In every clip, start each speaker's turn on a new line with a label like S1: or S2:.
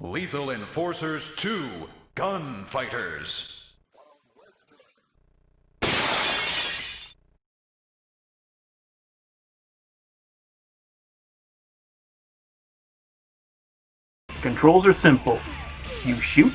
S1: Lethal Enforcers 2 Gunfighters.
S2: Controls are simple. You shoot,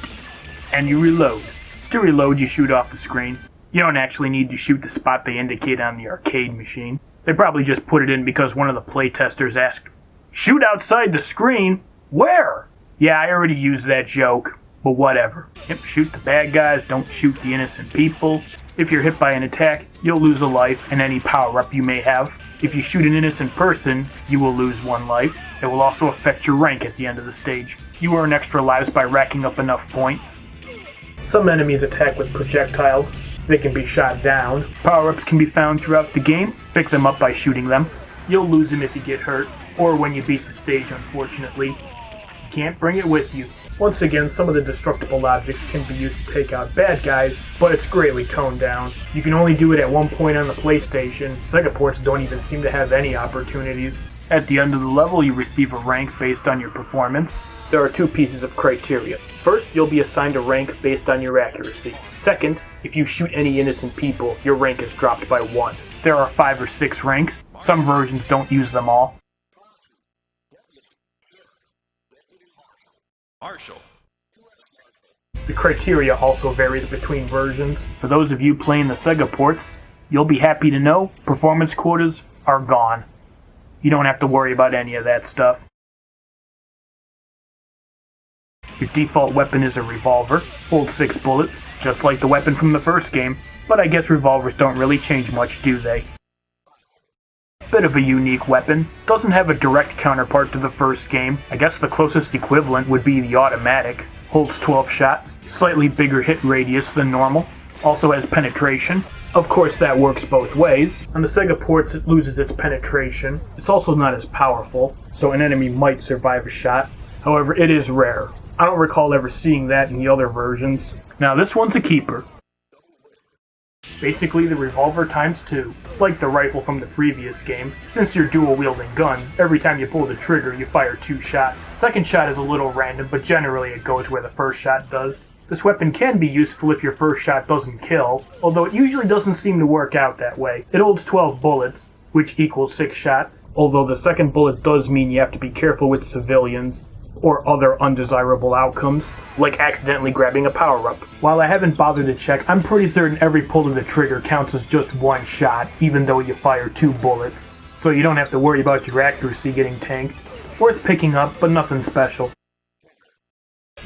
S2: and you reload. To reload, you shoot off the screen. You don't actually need to shoot the spot they indicate on the arcade machine. They probably just put it in because one of the playtesters asked, "Shoot outside the screen? Where?" Yeah, I already used that joke, but whatever. Yep, shoot the bad guys, don't shoot the innocent people. If you're hit by an attack, you'll lose a life and any power-up you may have. If you shoot an innocent person, you will lose 1 life. It will also affect your rank at the end of the stage. You earn extra lives by racking up enough points. Some enemies attack with projectiles. They can be shot down. Power-ups can be found throughout the game. Pick them up by shooting them. You'll lose them if you get hurt, or when you beat the stage, unfortunately. You can't bring it with you. Once again, some of the destructible objects can be used to take out bad guys, but it's greatly toned down. You can only do it at one point on the PlayStation. Sega ports don't even seem to have any opportunities. At the end of the level, you receive a rank based on your performance. There are 2 pieces of criteria. First, you'll be assigned a rank based on your accuracy. Second, if you shoot any innocent people, your rank is dropped by 1. There are 5 or 6 ranks. Some versions don't use them all.
S1: Marshall.
S2: The criteria also varies between versions. For those of you playing the Sega ports, you'll be happy to know performance quotas are gone. You don't have to worry about any of that stuff. Your default weapon is a revolver, holds 6 bullets, just like the weapon from the first game, but I guess revolvers don't really change much, do they? Bit of a unique weapon, doesn't have a direct counterpart to the first game. I guess the closest equivalent would be the automatic. Holds 12 shots, slightly bigger hit radius than normal, also has penetration. Of course that works both ways. On the Sega ports it loses its penetration. It's also not as powerful, so an enemy might survive a shot. However, it is rare. I don't recall ever seeing that in the other versions. Now this one's a keeper. Basically the revolver times 2. Like the rifle from the previous game, since you're dual-wielding guns, every time you pull the trigger you fire 2 shots. Second shot is a little random, but generally it goes where the first shot does. This weapon can be useful if your first shot doesn't kill, although it usually doesn't seem to work out that way. It holds 12 bullets, which equals 6 shots, although the second bullet does mean you have to be careful with civilians or other undesirable outcomes, like accidentally grabbing a power-up. While I haven't bothered to check, I'm pretty certain every pull of the trigger counts as just 1 shot, even though you fire 2 bullets, so you don't have to worry about your accuracy getting tanked. Worth picking up, but nothing special.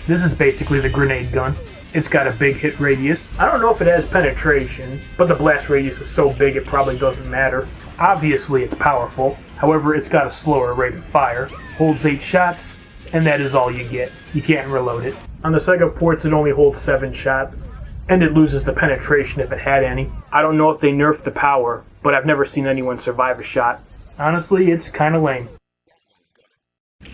S2: This is basically the grenade gun. It's got a big hit radius. I don't know if it has penetration, but the blast radius is so big it probably doesn't matter. Obviously it's powerful, however it's got a slower rate of fire. Holds 8 shots, and that is all you get. You can't reload it. On the Sega ports it only holds 7 shots, and it loses the penetration if it had any. I don't know if they nerfed the power, but I've never seen anyone survive a shot. Honestly, it's kinda lame.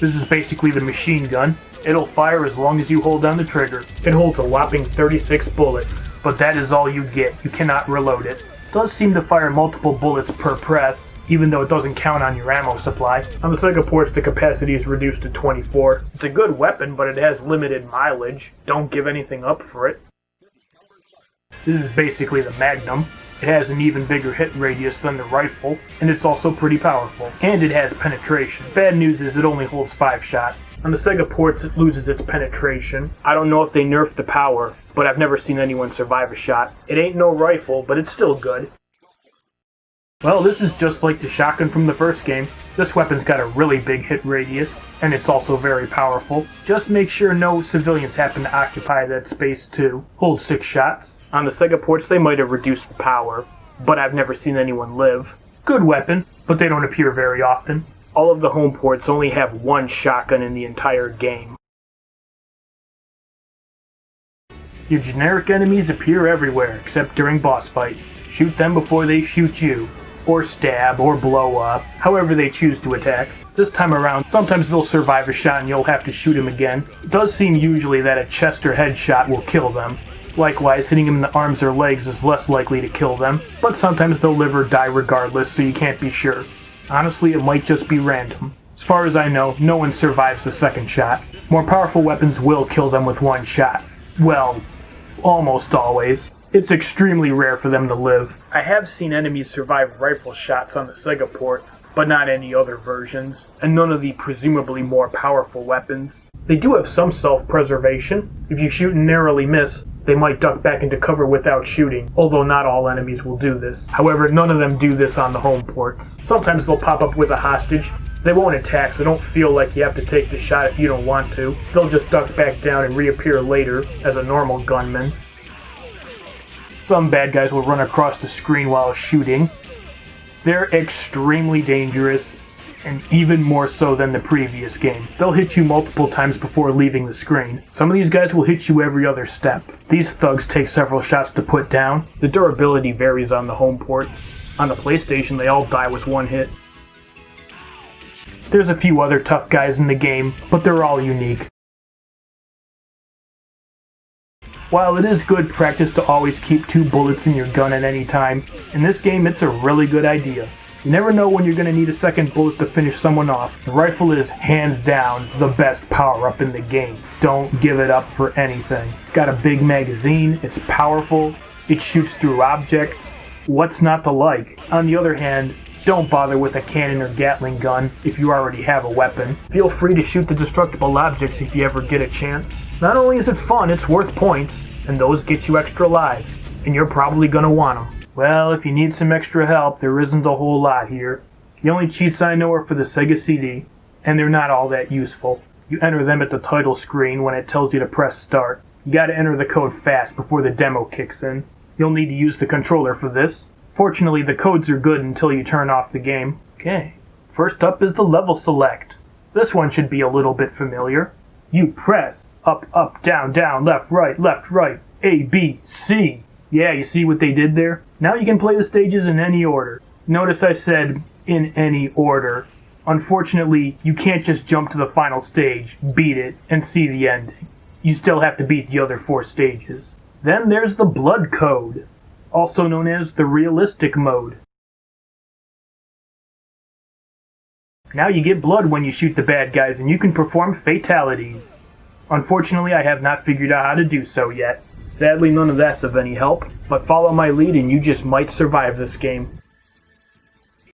S2: This is basically the machine gun. It'll fire as long as you hold down the trigger. It holds a whopping 36 bullets, but that is all you get. You cannot reload it. It does seem to fire multiple bullets per press, even though it doesn't count on your ammo supply. On the Sega ports, the capacity is reduced to 24. It's a good weapon, but it has limited mileage. Don't give anything up for it. This is basically the Magnum. It has an even bigger hit radius than the rifle, and it's also pretty powerful. And it has penetration. Bad news is it only holds 5 shots. On the Sega ports, it loses its penetration. I don't know if they nerfed the power, but I've never seen anyone survive a shot. It ain't no rifle, but it's still good. Well, this is just like the shotgun from the first game. This weapon's got a really big hit radius, and it's also very powerful. Just make sure no civilians happen to occupy that space too. Holds 6 shots. On the Sega ports they might have reduced the power, but I've never seen anyone live. Good weapon, but they don't appear very often. All of the home ports only have 1 shotgun in the entire game. Your generic enemies appear everywhere, except during boss fights. Shoot them before they shoot you, or stab, or blow up, however they choose to attack. This time around, sometimes they'll survive a shot and you'll have to shoot them again. It does seem usually that a chest or head shot will kill them. Likewise, hitting them in the arms or legs is less likely to kill them, but sometimes they'll live or die regardless, so you can't be sure. Honestly, it might just be random. As far as I know, no one survives the second shot. More powerful weapons will kill them with one shot. Well, almost always. It's extremely rare for them to live. I have seen enemies survive rifle shots on the Sega ports, but not any other versions, and none of the presumably more powerful weapons. They do have some self-preservation. If you shoot and narrowly miss, they might duck back into cover without shooting, although not all enemies will do this. However, none of them do this on the home ports. Sometimes they'll pop up with a hostage. They won't attack, so don't feel like you have to take the shot if you don't want to. They'll just duck back down and reappear later as a normal gunman. Some bad guys will run across the screen while shooting. They're extremely dangerous, and even more so than the previous game. They'll hit you multiple times before leaving the screen. Some of these guys will hit you every other step. These thugs take several shots to put down. The durability varies on the home ports. On the PlayStation, they all die with one hit. There's a few other tough guys in the game, but they're all unique. While it is good practice to always keep 2 bullets in your gun at any time, in this game it's a really good idea. You never know when you're going to need a second bullet to finish someone off. The rifle is, hands down, the best power-up in the game. Don't give it up for anything. It's got a big magazine, it's powerful, it shoots through objects. What's not to like? On the other hand, don't bother with a cannon or Gatling gun if you already have a weapon. Feel free to shoot the destructible objects if you ever get a chance. Not only is it fun, it's worth points, and those get you extra lives, and you're probably gonna want them. Well, if you need some extra help, there isn't a whole lot here. The only cheats I know are for the Sega CD, and they're not all that useful. You enter them at the title screen when it tells you to press start. You gotta enter the code fast before the demo kicks in. You'll need to use the controller for this. Fortunately, the codes are good until you turn off the game. Okay, first up is the level select. This one should be a little bit familiar. You press up, up, down, down, left, right, A, B, C. Yeah, you see what they did there? Now you can play the stages in any order. Notice I said in any order. Unfortunately, you can't just jump to the final stage, beat it, and see the ending. You still have to beat the other 4 stages. Then there's the blood code, also known as the realistic mode. Now you get blood when you shoot the bad guys, and you can perform fatalities. Unfortunately, I have not figured out how to do so yet. Sadly, none of that's of any help, but follow my lead and you just might survive this game.